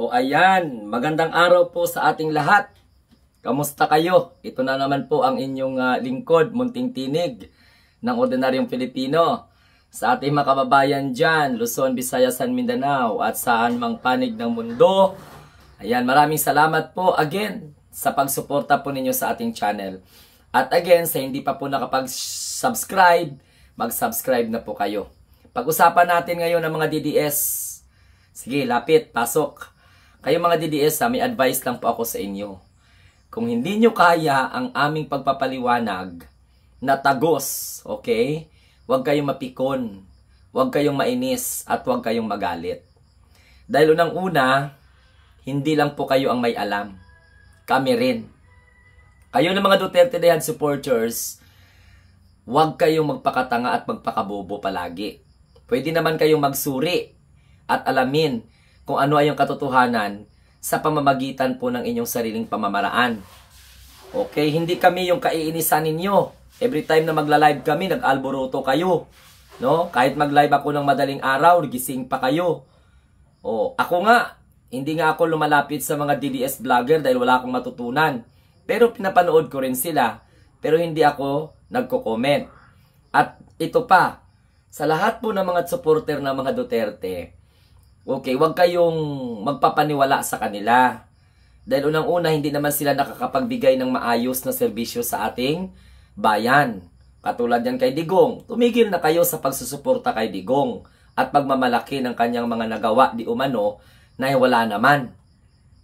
O ayan, magandang araw po sa ating lahat. Kamusta kayo? Ito na naman po ang inyong lingkod, Munting Tinig ng Ordinaryong Pilipino. Sa ating mga kababayan dyan, Luzon, Visayas, San Mindanao at saan mang panig ng mundo. Ayan, maraming salamat po again sa pagsuporta po ninyo sa ating channel. At again, sa hindi pa po nakapag-subscribe, mag-subscribe na po kayo. Pag-usapan natin ngayon ang mga DDS. Sige, lapit, pasok. Kayo mga DDS, may advice lang po ako sa inyo. Kung hindi nyo kaya ang aming pagpapaliwanag na tagos, okay? Huwag kayong mapikon, huwag kayong mainis, at huwag kayong magalit. Dahil unang-una, hindi lang po kayo ang may alam. Kami rin. Kayo na mga Duterte Dayan supporters, huwag kayong magpakatanga at magpakabobo palagi. Pwede naman kayong magsuri at alamin kung ano ay yung katotohanan sa pamamagitan po ng inyong sariling pamamaraan. Okay, hindi kami yung kaiinisan ninyo. Every time na magla-live kami, nag-alboroto kayo. No? Kahit mag-live ako ng madaling araw, gising pa kayo. O, ako nga, hindi nga ako lumalapit sa mga DDS vlogger dahil wala akong matutunan. Pero pinapanood ko rin sila. Pero hindi ako nagko-comment. At ito pa, sa lahat po ng mga supporter ng mga Duterte, okay, huwag kayong magpapaniwala sa kanila. Dahil unang-una, hindi naman sila nakakapagbigay ng maayos na serbisyo sa ating bayan. Katulad yan kay Digong. Tumigil na kayo sa pagsusuporta kay Digong at pagmamalaki ng kanyang mga nagawa di umano na wala naman.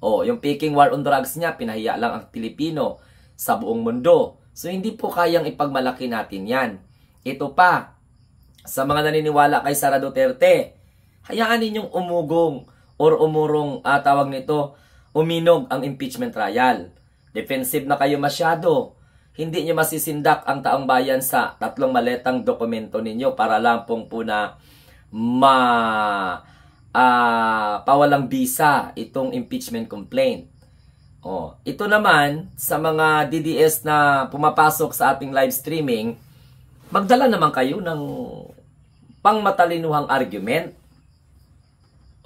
O, yung Peking War on Drugs niya, pinahiya lang ang Pilipino sa buong mundo. So, hindi po kayang ipagmalaki natin yan. Ito pa, sa mga naniniwala kay Sara Duterte, hayaan ninyong umugong or umurong, tawag nito, uminog ang impeachment trial. Defensive na kayo masyado. Hindi nyo masisindak ang taong bayan sa 3 maletang dokumento ninyo para lang pong po na pawalang bisa itong impeachment complaint. O, ito naman, sa mga DDS na pumapasok sa ating live streaming, magdala naman kayo ng pangmatalinuhang argument.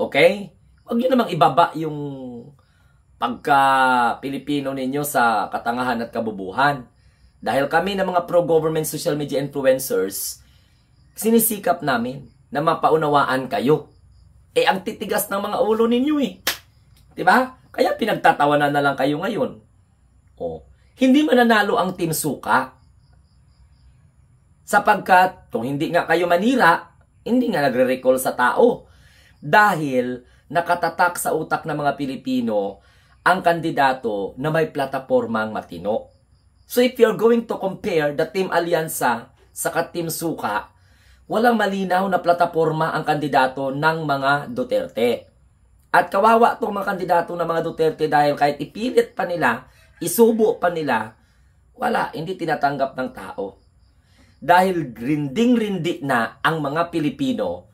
Okay? Huwag nyo namang ibaba yung pagka-Pilipino ninyo sa katangahan at kabubuhan. Dahil kami na mga pro-government social media influencers, sinisikap namin na mapaunawaan kayo. Eh, ang titigas ng mga ulo ninyo eh. Diba? Kaya pinagtatawanan na lang kayo ngayon. O, hindi mananalo ang Team Suka. Sapagkat, kung hindi nga kayo manira, hindi nga nagre-recall sa tao. Dahil nakatatak sa utak ng mga Pilipino ang kandidato na may platapormang matino. So if you're going to compare the Team Alyansa sa Team Suka, walang malinaw na plataporma ang kandidato ng mga Duterte. At kawawa itong mga kandidato ng mga Duterte dahil kahit ipilit pa nila, isubo pa nila, wala, hindi tinatanggap ng tao. Dahil rinding-rindi na ang mga Pilipino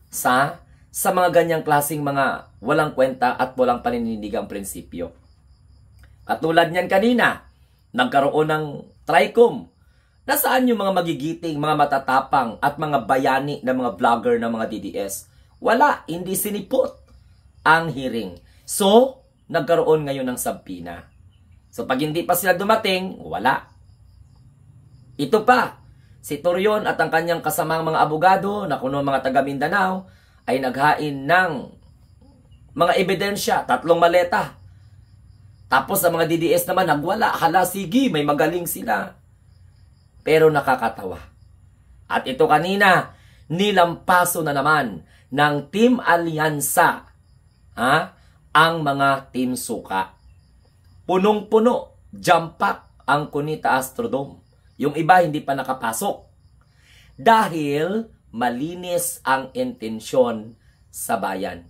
sa mga ganyang klaseng mga walang kwenta at walang paninindigang prinsipyo. Katulad niyan kanina, nagkaroon ng TRICOM. Nasaan yung mga magigiting, mga matatapang at mga bayani na mga vlogger ng mga DDS? Wala, hindi sinipot ang hearing. So, nagkaroon ngayon ng sabpina. So, pag hindi pa sila dumating, wala. Ito pa, si Torion at ang kanyang kasamang mga abogado na kuno mga taga Mindanao ay naghain ng mga ebidensya, 3 maleta. Tapos sa mga DDS naman, nagwala. Hala, sige, may magaling sila. Pero nakakatawa. At ito kanina, nilampaso na naman ng Team Alyansa ang mga Team Suka. Punong-puno, jumpak ang Cunita Astrodome. Yung iba hindi pa nakapasok. Dahil malinis ang intensyon sa bayan.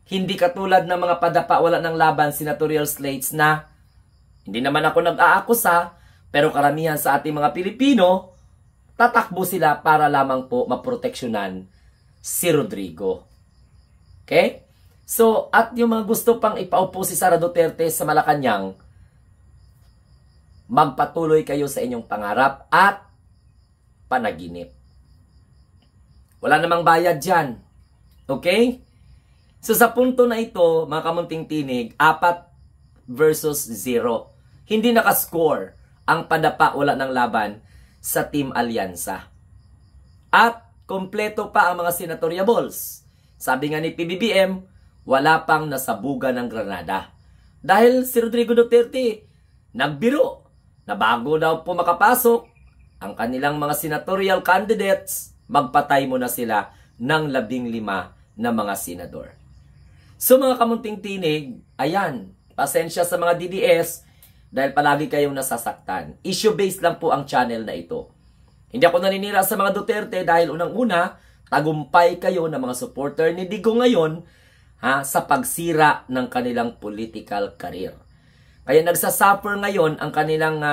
Hindi katulad ng mga padapa wala ng laban senatorial slates na hindi naman ako nag-aakusa, pero karamihan sa ating mga Pilipino, tatakbo sila para lamang po maproteksyonan si Rodrigo. Okay? So, at yung mga gusto pang ipaupo si Sara Duterte sa Malacanang, magpatuloy kayo sa inyong pangarap at panaginip. Wala namang bayad dyan. Okay? So sa punto na ito, mga kamunting tinig, 4 versus 0. Hindi nakascore ang padapa wala ng laban sa Team Alyansa. At kompleto pa ang mga senatoriables. Sabi nga ni PBBM, wala pang nasabugan ng Granada. Dahil si Rodrigo Duterte nagbiro na bago daw po makapasok ang kanilang mga senatorial candidates, magpatay mo na sila ng 15 na mga senador. So mga kamunting tinig, ayan, pasensya sa mga DDS dahil palagi kayong nasasaktan. Issue-based lang po ang channel na ito. Hindi ako naninira sa mga Duterte dahil unang-una, tagumpay kayo ng mga supporter ni Digo ngayon sa pagsira ng kanilang political career. Kaya nagsasuffer ngayon ang kanilang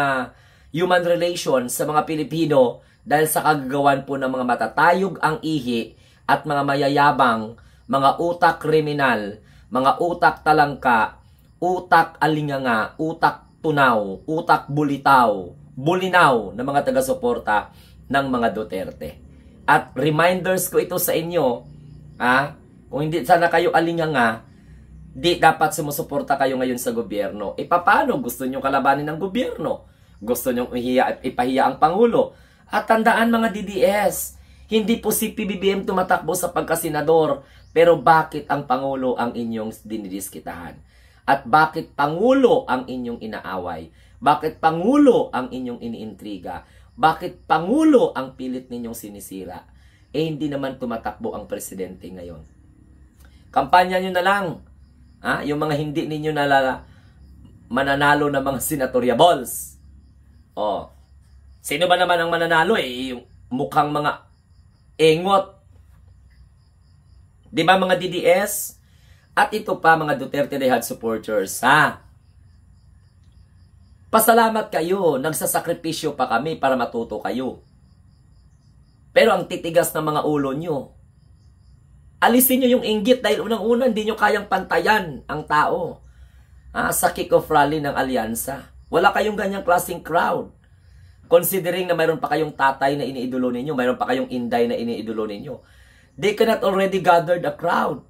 human relations sa mga Pilipino dahil sa kagagawan po ng mga matatayog ang ihi at mga mayayabang, mga utak kriminal, mga utak talangka, utak alinganga, utak tunaw, utak bulinaw na mga taga-suporta ng mga Duterte. At reminders ko ito sa inyo, kung hindi sana kayo alinganga, di dapat sumusuporta kayo ngayon sa gobyerno. Paano gusto nyo kalabanin ng gobyerno? Gusto nyo ipahiya ang Pangulo? At tandaan mga DDS, hindi po si PBBM tumatakbo sa pagkasenador, pero bakit ang Pangulo ang inyong dinidiskitahan? At bakit Pangulo ang inyong inaaway? Bakit Pangulo ang inyong iniintriga? Bakit Pangulo ang pilit ninyong sinisira? Hindi naman tumatakbo ang presidente ngayon. Kampanya nyo na lang. Yung mga hindi ninyo mananalo na mga senatoriables. Sino ba naman ang mananalo? Yung mukhang mga engot. Di ba mga DDS? At ito pa mga Duterte Dehad supporters, pasalamat kayo, nagsasakripisyo pa kami para matuto kayo. Pero ang titigas ng mga ulo nyo, alisin nyo yung inggit dahil unang-una hindi nyo kayang pantayan ang tao sa kick-off rally ng Alyansa. Wala kayong ganyang klaseng crowd. Considering na mayroon pa kayong tatay na iniidolo ninyo, mayroon pa kayong inday na iniidolo ninyo, they cannot already gather the crowd.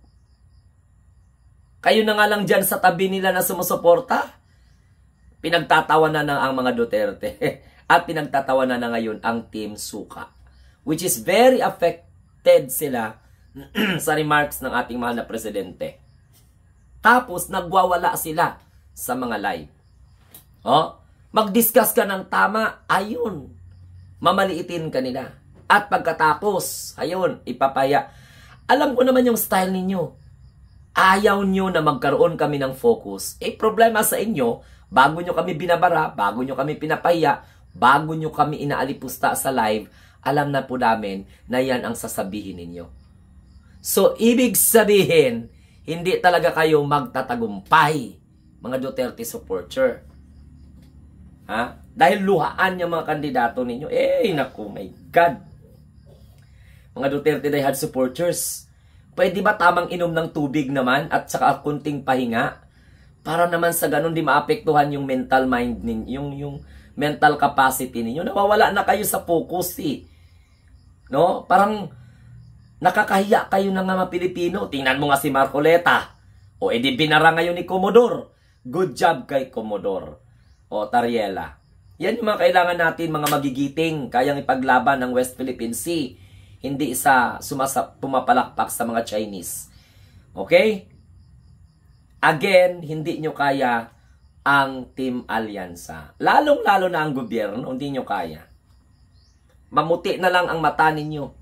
Kayo na nga lang dyan sa tabi nila na sumusuporta. Pinagtatawanan na ang mga Duterte. At pinagtatawanan na ngayon ang Team Suka. Which is very affected sila sa remarks ng ating mahal na presidente. Tapos nagwawala sila sa mga live. Mag-discuss ka ng tama, ayun, mamaliitin ka nila. At pagkatapos, ayun, ipapaya. Alam ko naman yung style ninyo. Ayaw nyo na magkaroon kami ng focus. Problema sa inyo, bago nyo kami binabara, bago nyo kami pinapahiya, bago nyo kami inaalipusta sa live, alam na po namin na yan ang sasabihin ninyo. So, ibig sabihin, hindi talaga kayo magtatagumpay, mga Duterte supporter. Dahil luhaan yung mga kandidato ninyo. Naku, my God. Mga Duterte Dehad supporters, pwede ba tamang inom ng tubig naman at saka kunting pahinga? Para naman sa ganun di maapektuhan yung mental mind ninyo, yung mental capacity ninyo. Nawawala na kayo sa focus No? Parang nakakahiya kayo ng mga Pilipino. Tingnan mo nga si Marcoleta. Edi binara ngayon ni Commodore. Good job kay Commodore. Tariela. Yan yung mga kailangan natin, mga magigiting, kayang ipaglaban ng West Philippine Sea. Hindi pumapalakpak sa mga Chinese. Okay? Again, hindi nyo kaya ang Team Alyansa. Lalong-lalo na ang gobyerno, hindi nyo kaya. Mamuti na lang ang mata ninyo.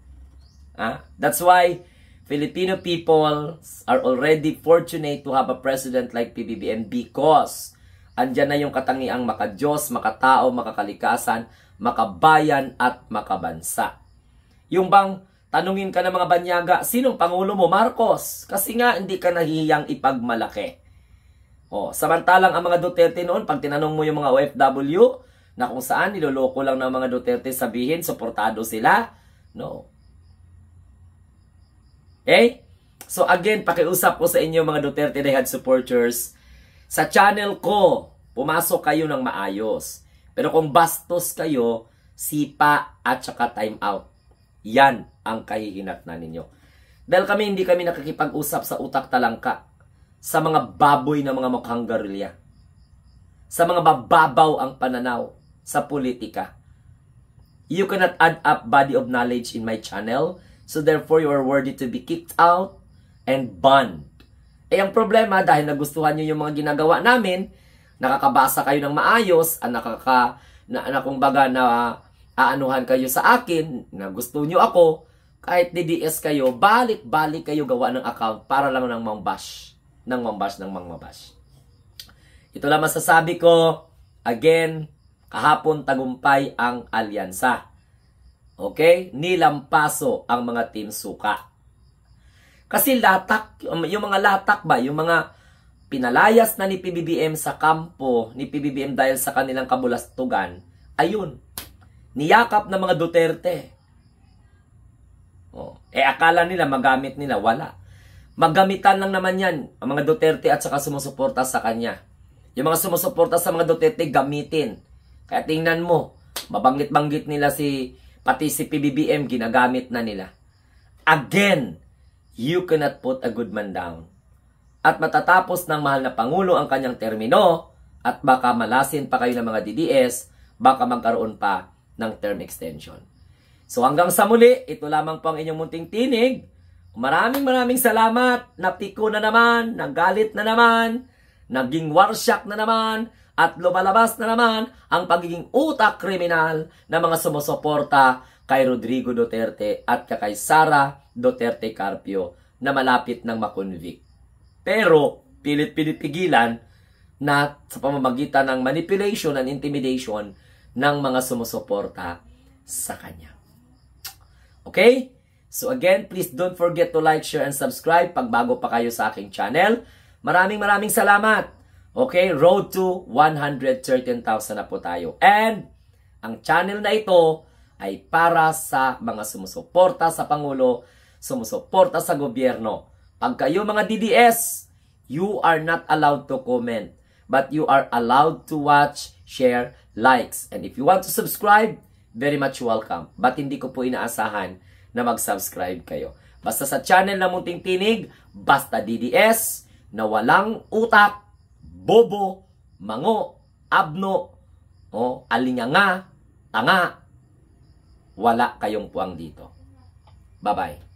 That's why Filipino people are already fortunate to have a president like PBBM because andyan na yung katangiang makadiyos, makatao, makakalikasan, makabayan at makabansa. Yung bang tanungin ka ng mga banyaga, sinong Pangulo mo? Marcos. Kasi nga hindi ka nahihiyang ipagmalaki. Samantalang ang mga Duterte noon, pag tinanong mo yung mga OFW, na kung saan niloloko lang ng mga Duterte sabihin, suportado sila. No. Okay? So again, pakiusap ko sa inyo mga Duterte Dehad supporters, sa channel ko, pumasok kayo ng maayos. Pero kung bastos kayo, sipa at saka time out. Yan ang kahihinatnan ninyo. Dahil hindi kami nakikipag-usap sa utak talangka, sa mga baboy na mga mukhang garilya, sa mga mababaw ang pananaw sa politika. You cannot add up body of knowledge in my channel, so therefore you are worthy to be kicked out and banned. Eh ang problema, dahil nagustuhan nyo yung mga ginagawa namin, nakakabasa kayo ng maayos, kumbaga na aanuhan kayo sa akin, na gusto nyo ako, kahit DDS kayo, balik-balik kayo gawa ng account para lang ng mambash. Ito lang masasabi ko, again, kahapon tagumpay ang alyansa. Okay? Nilampaso ang mga Team Suka. Kasi latak, yung mga latak ba, yung mga pinalayas na ni PBBM sa kampo, ni PBBM dahil sa kanilang kabulastugan, ayun, niyakap ng mga Duterte. Akala nila, magamit nila, wala. Maggamitan lang naman yan, ang mga Duterte at saka sumusuporta sa kanya. Yung mga sumusuporta sa mga Duterte, gamitin. Kaya tingnan mo, mabanggit-banggit nila pati si PBBM, ginagamit na nila. Again, you cannot put a good man down. At matatapos ng mahal na Pangulo ang kanyang termino, at baka malasin pa kayo ng mga DDS, baka magkaroon pa ng term extension. So hanggang sa muli, ito lamang po ang inyong munting tinig. Maraming salamat. Napiko na naman, nagalit na naman, naging warsyak na naman, at lumalabas na naman ang pagiging utak kriminal ng mga sumusuporta kay Rodrigo Duterte at kay Sara Duterte Carpio na malapit ng makonvict. Pero pilit-pilit pigilan na sa pamamagitan ng manipulation and intimidation ng mga sumusuporta sa kanya. Okay? So again, please don't forget to like, share, and subscribe pag bago pa kayo sa aking channel. Maraming salamat. Okay, road to 113,000 na po tayo. And ang channel na ito ay para sa mga sumusuporta sa Pangulo, sumusuporta sa gobyerno. Pag kayo mga DDS, you are not allowed to comment, but you are allowed to watch, share, likes. And if you want to subscribe, very much welcome. But hindi ko po inaasahan na mag-subscribe kayo. Basta sa channel na Munting Tinig, basta DDS, na walang utak, bobo, mango, abno, alinyanga, tanga, wala kayong puwang dito. Bye-bye.